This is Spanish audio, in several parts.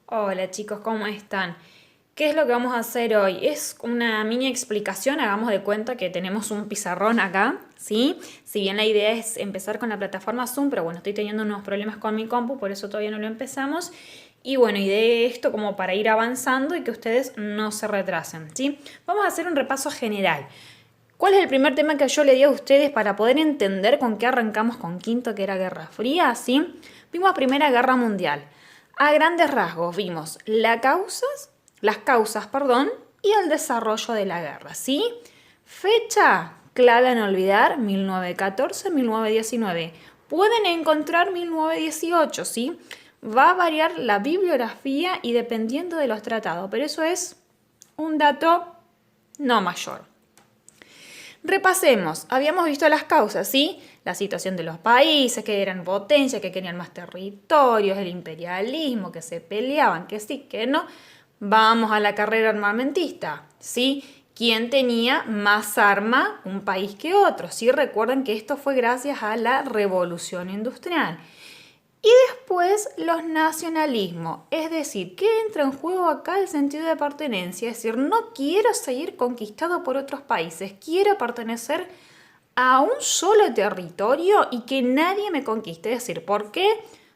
Hola chicos, ¿cómo están? ¿Qué es lo que vamos a hacer hoy? Es una mini explicación, hagamos de cuenta que tenemos un pizarrón acá, ¿sí? Si bien la idea es empezar con la plataforma Zoom, pero bueno, estoy teniendo unos problemas con mi compu, por eso todavía no lo empezamos. Y bueno, y de esto como para ir avanzando y que ustedes no se retrasen, ¿sí? Vamos a hacer un repaso general. ¿Cuál es el primer tema que yo le di a ustedes para poder entender con qué arrancamos con quinto, que era Guerra Fría? ¿Sí? Vimos Primera Guerra Mundial. A grandes rasgos vimos las causas, y el desarrollo de la guerra, ¿sí? Fecha clave en olvidar, 1914-1919. Pueden encontrar 1918, ¿sí? Va a variar la bibliografía y dependiendo de los tratados, pero eso es un dato no mayor. Repasemos, habíamos visto las causas, ¿sí? La situación de los países, que eran potencias, que querían más territorios, el imperialismo, que se peleaban, que sí, que no. Vamos a la carrera armamentista, ¿sí? ¿Quién tenía más arma un país que otro? Sí, recuerden que esto fue gracias a la revolución industrial. Y después los nacionalismos, es decir, ¿qué entra en juego acá el sentido de pertenencia? Es decir, no quiero seguir conquistado por otros países, quiero pertenecer a un solo territorio y que nadie me conquiste. Es decir, ¿por qué?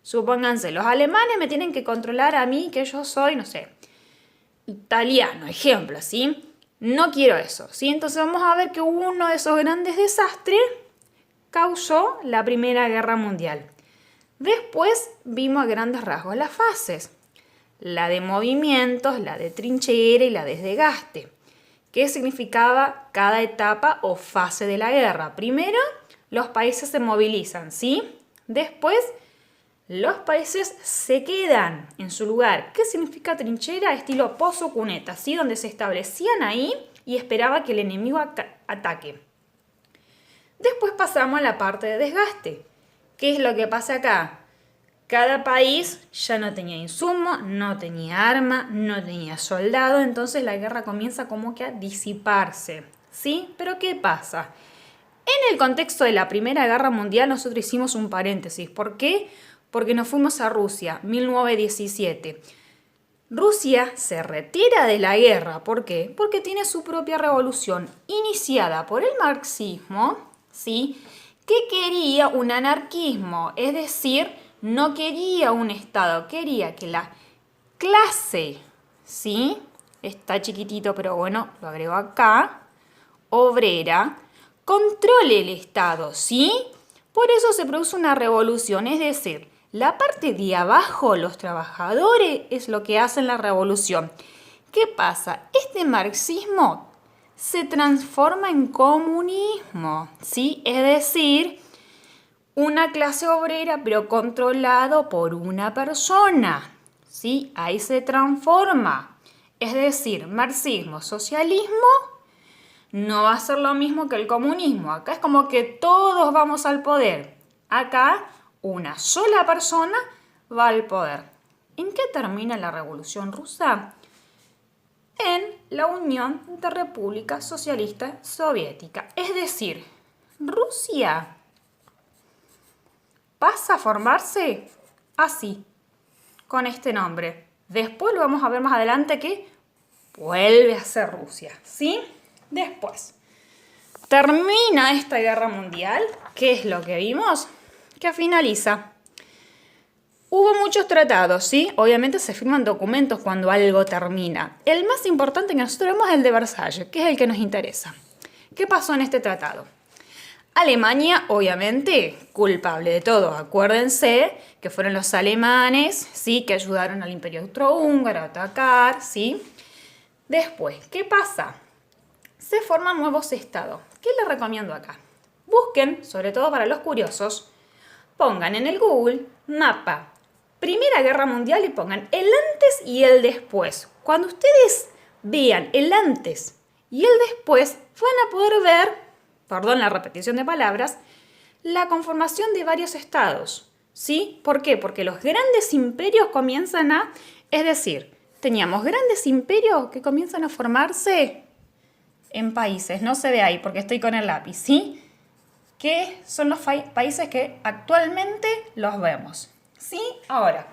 Supónganse, los alemanes me tienen que controlar a mí, que yo soy, no sé, italiano, ejemplo, ¿sí? No quiero eso, ¿sí? Entonces vamos a ver que uno de esos grandes desastres causó la Primera Guerra Mundial. Después vimos a grandes rasgos las fases, la de movimientos, la de trinchera y la de desgaste. ¿Qué significaba cada etapa o fase de la guerra? Primero, los países se movilizan, ¿sí? Después, los países se quedan en su lugar. ¿Qué significa trinchera? Estilo pozo cuneta, ¿sí? Donde se establecían ahí y esperaba que el enemigo ataque. Después pasamos a la parte de desgaste. ¿Qué es lo que pasa acá? Cada país ya no tenía insumo, no tenía arma, no tenía soldado, entonces la guerra comienza como que a disiparse, ¿sí? Pero ¿qué pasa? En el contexto de la Primera Guerra Mundial nosotros hicimos un paréntesis. ¿Por qué? Porque nos fuimos a Rusia, 1917. Rusia se retira de la guerra. ¿Por qué? Porque tiene su propia revolución iniciada por el marxismo, ¿sí? Que quería un anarquismo, es decir, no quería un Estado, quería que la clase, ¿sí? Está chiquitito, pero bueno, lo agrego acá, obrera, controle el Estado, ¿sí? Por eso se produce una revolución, es decir, la parte de abajo, los trabajadores, es lo que hacen la revolución. ¿Qué pasa? Este marxismo se transforma en comunismo, ¿sí? Es decir, una clase obrera pero controlado por una persona, ¿sí? Ahí se transforma. Es decir, marxismo, socialismo no va a ser lo mismo que el comunismo. Acá es como que todos vamos al poder. Acá una sola persona va al poder. ¿En qué termina la Revolución Rusa? En la unión de República Socialista Soviética. Es decir, Rusia pasa a formarse así, con este nombre. Después lo vamos a ver más adelante que vuelve a ser Rusia, ¿sí? Después, termina esta guerra mundial. ¿Qué es lo que vimos? Que finaliza. Hubo muchos tratados, ¿sí? Obviamente se firman documentos cuando algo termina. El más importante que nosotros vemos es el de Versalles, que es el que nos interesa. ¿Qué pasó en este tratado? Alemania, obviamente, culpable de todo. Acuérdense que fueron los alemanes, ¿sí? Que ayudaron al Imperio Austrohúngaro a atacar, ¿sí? Después, ¿qué pasa? Se forman nuevos estados. ¿Qué les recomiendo acá? Busquen, sobre todo para los curiosos, pongan en el Google mapa Primera Guerra Mundial y pongan el antes y el después. Cuando ustedes vean el antes y el después, van a poder ver, perdón la repetición de palabras, la conformación de varios estados. ¿Sí? ¿Por qué? Porque los grandes imperios comienzan a, es decir, teníamos grandes imperios que comienzan a formarse en países, no se ve ahí porque estoy con el lápiz, ¿sí? Que son los países que actualmente los vemos, ¿sí? Ahora,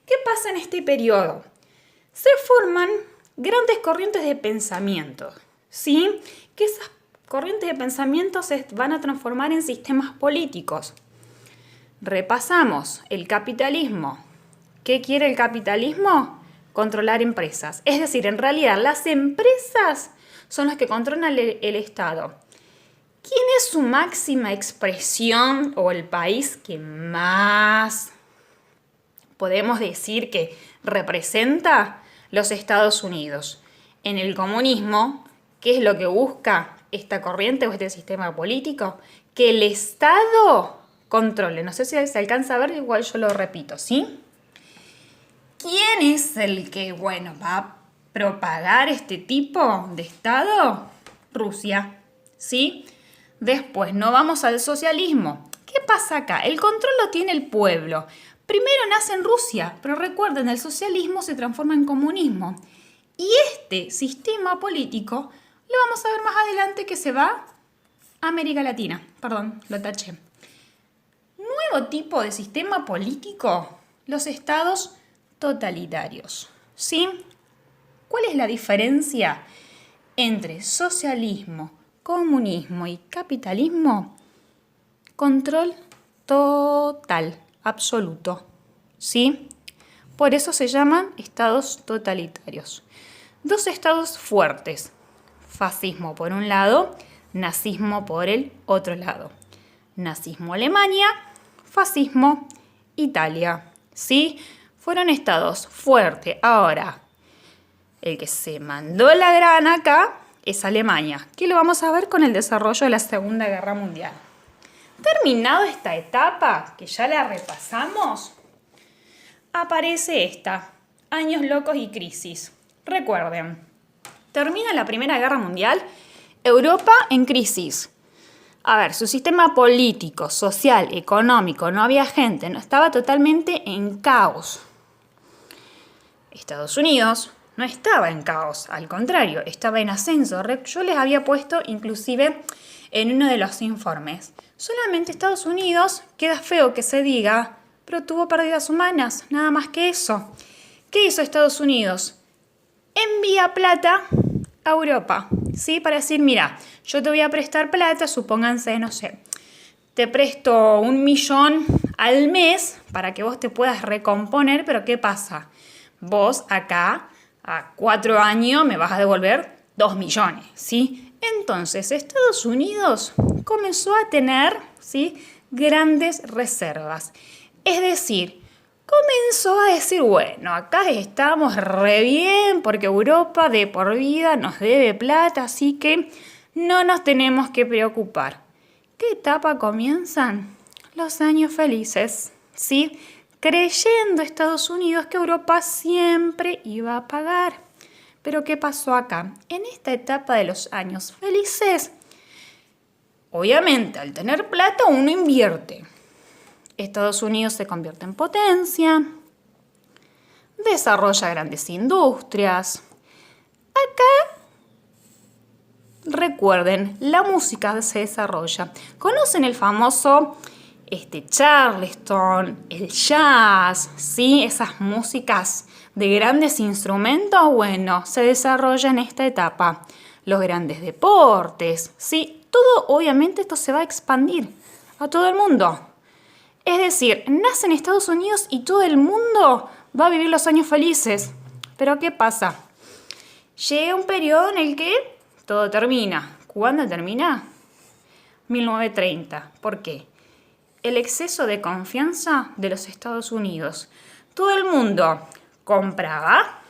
¿Qué pasa en este periodo? Se forman grandes corrientes de pensamiento, ¿sí? Que esas corrientes de pensamiento se van a transformar en sistemas políticos. Repasamos el capitalismo. ¿Qué quiere el capitalismo? Controlar empresas. Es decir, en realidad las empresas son las que controlan el Estado. ¿Quién es su máxima expresión o el país que más podemos decir que representa? Los Estados Unidos. En el comunismo, ¿qué es lo que busca esta corriente o este sistema político? Que el Estado controle. No sé si se alcanza a ver, igual yo lo repito, ¿sí? ¿Quién es el que, va a propagar este tipo de Estado? Rusia, ¿sí? Después, no vamos al socialismo. ¿Qué pasa acá? El control lo tiene el pueblo. Primero nace en Rusia, pero recuerden, el socialismo se transforma en comunismo. Y este sistema político lo vamos a ver más adelante que se va a América Latina. Perdón, lo taché. Nuevo tipo de sistema político, los estados totalitarios. ¿Sí? ¿Cuál es la diferencia entre socialismo, comunismo y capitalismo? Control total, absoluto. ¿Sí? Por eso se llaman estados totalitarios. Dos estados fuertes. Fascismo por un lado, nazismo por el otro lado. Nazismo Alemania, fascismo Italia. ¿Sí? Fueron estados fuertes. Ahora, el que se mandó la grana acá es Alemania, que lo vamos a ver con el desarrollo de la Segunda Guerra Mundial. Terminado esta etapa, que ya la repasamos, aparece esta, años locos y crisis. Recuerden, termina la Primera Guerra Mundial, Europa en crisis. A ver, su sistema político, social, económico, no había gente, no, estaba totalmente en caos. Estados Unidos no estaba en caos, al contrario, estaba en ascenso. Yo les había puesto inclusive en uno de los informes. Solamente Estados Unidos, queda feo que se diga, pero tuvo pérdidas humanas, nada más que eso. ¿Qué hizo Estados Unidos? Envía plata a Europa, ¿sí? Para decir, mira, yo te voy a prestar plata, supónganse, no sé, te presto 1 millón al mes para que vos te puedas recomponer, pero ¿qué pasa? Vos acá, a 4 años, me vas a devolver 2 millones, ¿sí? Entonces, Estados Unidos comenzó a tener, ¿sí?, grandes reservas. Es decir, comenzó a decir, bueno, acá estamos re bien porque Europa de por vida nos debe plata, así que no nos tenemos que preocupar. ¿Qué etapa comienzan? Los años felices, ¿sí? Creyendo Estados Unidos que Europa siempre iba a pagar. Pero ¿qué pasó acá? En esta etapa de los años felices, obviamente al tener plata uno invierte. Estados Unidos se convierte en potencia, desarrolla grandes industrias. Acá, recuerden, la música se desarrolla. ¿Conocen el famoso Charleston, el jazz, ¿sí? Esas músicas de grandes instrumentos, bueno, se desarrolla en esta etapa. Los grandes deportes, ¿sí? Todo, obviamente, esto se va a expandir a todo el mundo. Es decir, nace en Estados Unidos y todo el mundo va a vivir los años felices. Pero ¿qué pasa? Llega un periodo en el que todo termina. ¿Cuándo termina? 1930. ¿Por qué? El exceso de confianza de los Estados Unidos. Todo el mundo compraba.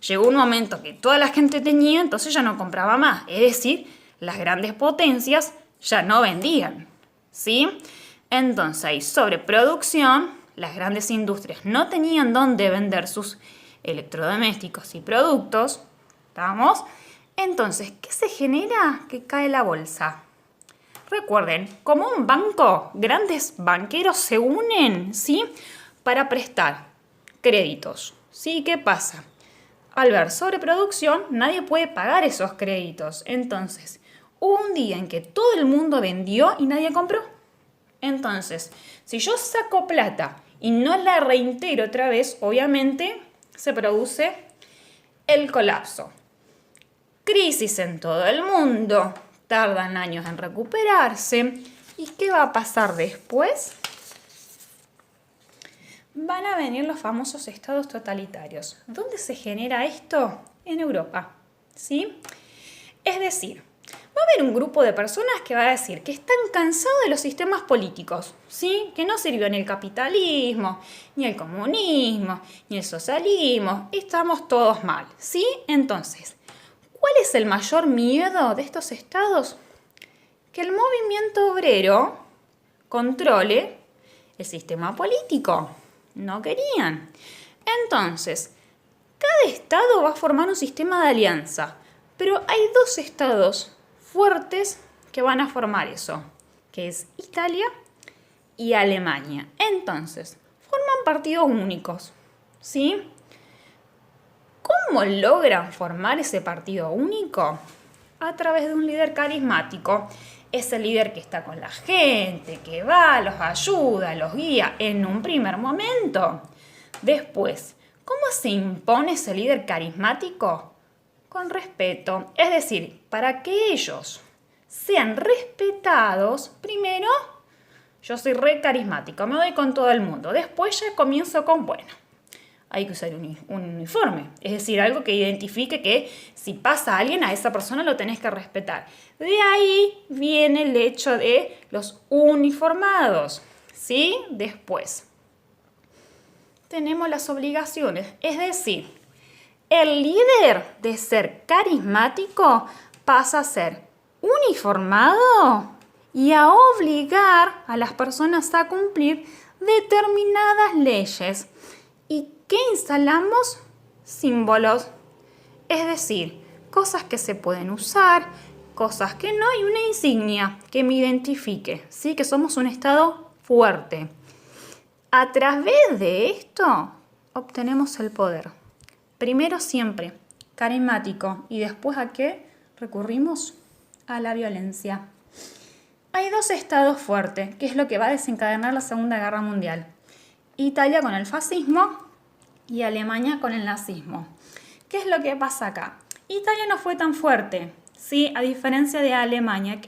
Llegó un momento que toda la gente tenía, entonces ya no compraba más. Es decir, las grandes potencias ya no vendían, ¿sí? Entonces hay sobreproducción, las grandes industrias no tenían dónde vender sus electrodomésticos y productos, ¿estamos? Entonces, ¿qué se genera? Que cae la bolsa. Recuerden, como un banco, grandes banqueros se unen, ¿sí?, para prestar créditos. ¿Sí? ¿Qué pasa? Al ver sobreproducción, nadie puede pagar esos créditos. Entonces, hubo un día en que todo el mundo vendió y nadie compró. Entonces, si yo saco plata y no la reintegro otra vez, obviamente se produce el colapso. Crisis en todo el mundo, tardan años en recuperarse. ¿Y qué va a pasar después? Van a venir los famosos estados totalitarios. ¿Dónde se genera esto? En Europa, ¿sí? Es decir, va a haber un grupo de personas que va a decir que están cansados de los sistemas políticos, ¿sí? Que no sirvió ni el capitalismo, ni el comunismo, ni el socialismo. Estamos todos mal, ¿sí? Entonces, ¿cuál es el mayor miedo de estos estados? Que el movimiento obrero controle el sistema político. No querían. Entonces, cada estado va a formar un sistema de alianza, pero hay dos estados fuertes que van a formar eso, que es Italia y Alemania. Entonces, forman partidos únicos, ¿sí? ¿Cómo logran formar ese partido único? A través de un líder carismático. Ese líder que está con la gente, que va, los ayuda, los guía en un primer momento. Después, ¿cómo se impone ese líder carismático? Con respeto. Es decir, para que ellos sean respetados, primero, yo soy re carismático, me doy con todo el mundo. Después ya comienzo con, bueno, hay que usar un uniforme. Es decir, algo que identifique que si pasa alguien, a esa persona lo tenés que respetar. De ahí viene el hecho de los uniformados, ¿sí? Después tenemos las obligaciones. Es decir, el líder de ser carismático pasa a ser uniformado y a obligar a las personas a cumplir determinadas leyes. ¿Y qué instalamos? Símbolos. Es decir, cosas que se pueden usar, cosas que no, y una insignia que me identifique, ¿sí? Que somos un estado fuerte. A través de esto obtenemos el poder. Primero siempre carismático y después ¿a qué recurrimos? A la violencia. Hay dos estados fuertes, que es lo que va a desencadenar la Segunda Guerra Mundial. Italia con el fascismo y Alemania con el nazismo. ¿Qué es lo que pasa acá? Italia no fue tan fuerte, ¿sí? A diferencia de Alemania.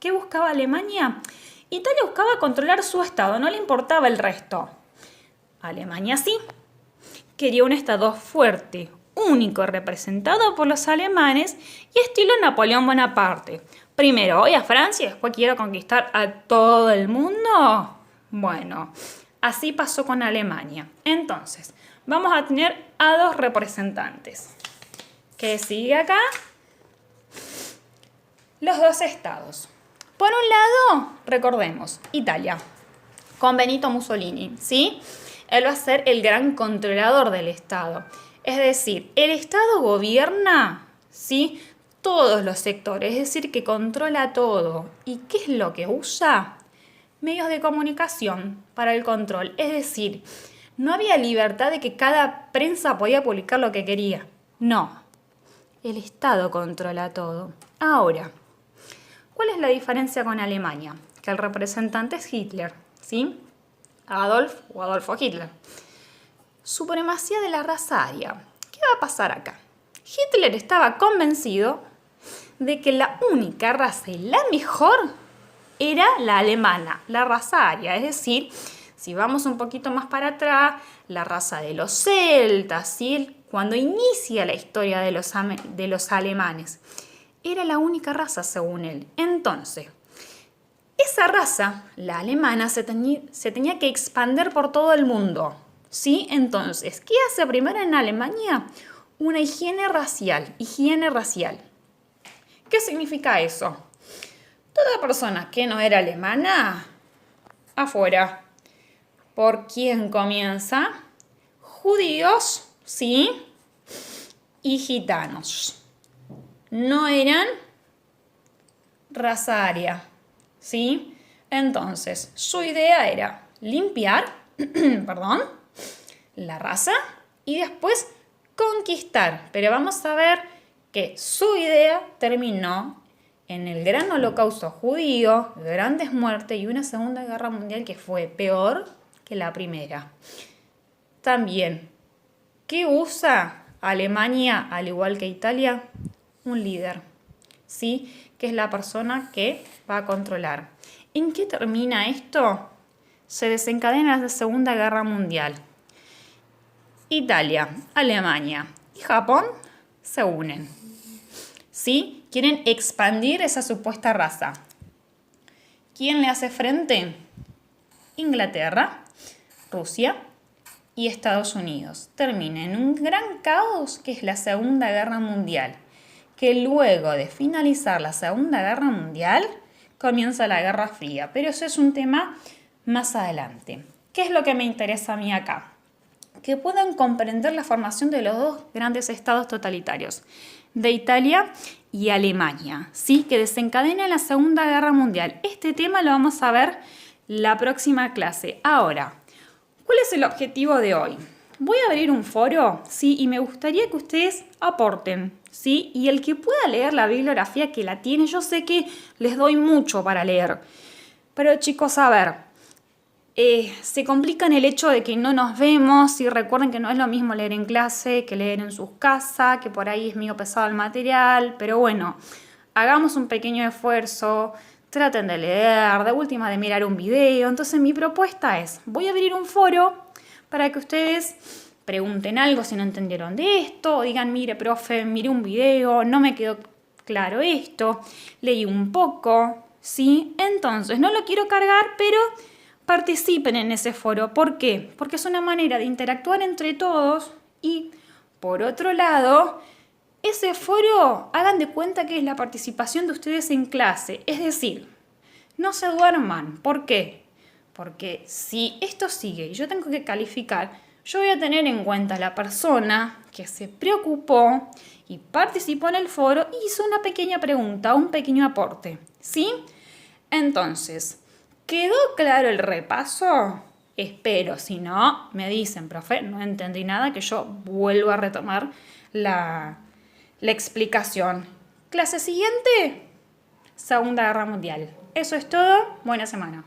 ¿Qué buscaba Alemania? Italia buscaba controlar su estado, no le importaba el resto. Alemania sí. Quería un estado fuerte, único, representado por los alemanes y estilo Napoleón Bonaparte. Primero voy a Francia y después quiero conquistar a todo el mundo. Bueno, así pasó con Alemania. Entonces, vamos a tener a dos representantes. ¿Qué sigue acá? Los dos estados. Por un lado, recordemos, Italia, con Benito Mussolini, ¿sí? Él va a ser el gran controlador del estado. Es decir, el estado gobierna, ¿sí? Todos los sectores, es decir, que controla todo. ¿Y qué es lo que usa? Medios de comunicación para el control. Es decir, no había libertad de que cada prensa podía publicar lo que quería. No, el Estado controla todo. Ahora, ¿cuál es la diferencia con Alemania? Que el representante es Hitler, ¿sí? Adolfo Hitler. Supremacía de la raza aria. ¿Qué va a pasar acá? Hitler estaba convencido de que la única raza y la mejor era la alemana, la raza aria. Es decir, si vamos un poquito más para atrás, la raza de los celtas, ¿sí? Cuando inicia la historia de los alemanes, era la única raza según él. Entonces, esa raza, la alemana, se tenía que expandir por todo el mundo, ¿sí? Entonces, ¿qué hace primero en Alemania? Una higiene racial. ¿Qué significa eso? Toda persona que no era alemana, afuera. ¿Por quién comienza? Judíos, ¿sí? Y gitanos. No eran raza aria, ¿sí? Entonces, su idea era limpiar, la raza y después conquistar. Pero vamos a ver que su idea terminó en el gran holocausto judío, grandes muertes y una Segunda Guerra Mundial que fue peor que la primera. También, ¿qué usa Alemania, al igual que Italia? Un líder, ¿sí? Que es la persona que va a controlar. ¿En qué termina esto? Se desencadena la Segunda Guerra Mundial. Italia, Alemania y Japón se unen, ¿sí? Quieren expandir esa supuesta raza. ¿Quién le hace frente? Inglaterra, Rusia y Estados Unidos. Termina en un gran caos que es la Segunda Guerra Mundial, que luego de finalizar la Segunda Guerra Mundial comienza la Guerra Fría, pero eso es un tema más adelante. ¿Qué es lo que me interesa a mí acá? Que puedan comprender la formación de los dos grandes estados totalitarios, de Italia y Alemania, ¿sí? Que desencadena la Segunda Guerra Mundial. Este tema lo vamos a ver la próxima clase. Ahora, ¿cuál es el objetivo de hoy? Voy a abrir un foro, ¿sí? Y me gustaría que ustedes aporten, ¿sí? Y el que pueda leer la bibliografía que la tiene, yo sé que les doy mucho para leer. Pero chicos, a ver, se complica en el hecho de que no nos vemos y recuerden que no es lo mismo leer en clase que leer en sus casas, que por ahí es medio pesado el material, pero bueno, hagamos un pequeño esfuerzo, traten de leer, de última de mirar un video. Entonces mi propuesta es, voy a abrir un foro para que ustedes pregunten algo si no entendieron de esto, o digan, mire, profe, miré un video, no me quedó claro esto, leí un poco, ¿sí? Entonces, no lo quiero cargar, pero participen en ese foro. ¿Por qué? Porque es una manera de interactuar entre todos y, por otro lado, ese foro, hagan de cuenta que es la participación de ustedes en clase. Es decir, no se duerman. ¿Por qué? Porque si esto sigue y yo tengo que calificar, yo voy a tener en cuenta a la persona que se preocupó y participó en el foro y hizo una pequeña pregunta, un pequeño aporte, ¿sí? Entonces, ¿quedó claro el repaso? Espero, si no, me dicen, profe, no entendí nada, que yo vuelvo a retomar la explicación. Clase siguiente, Segunda Guerra Mundial. Eso es todo, buena semana.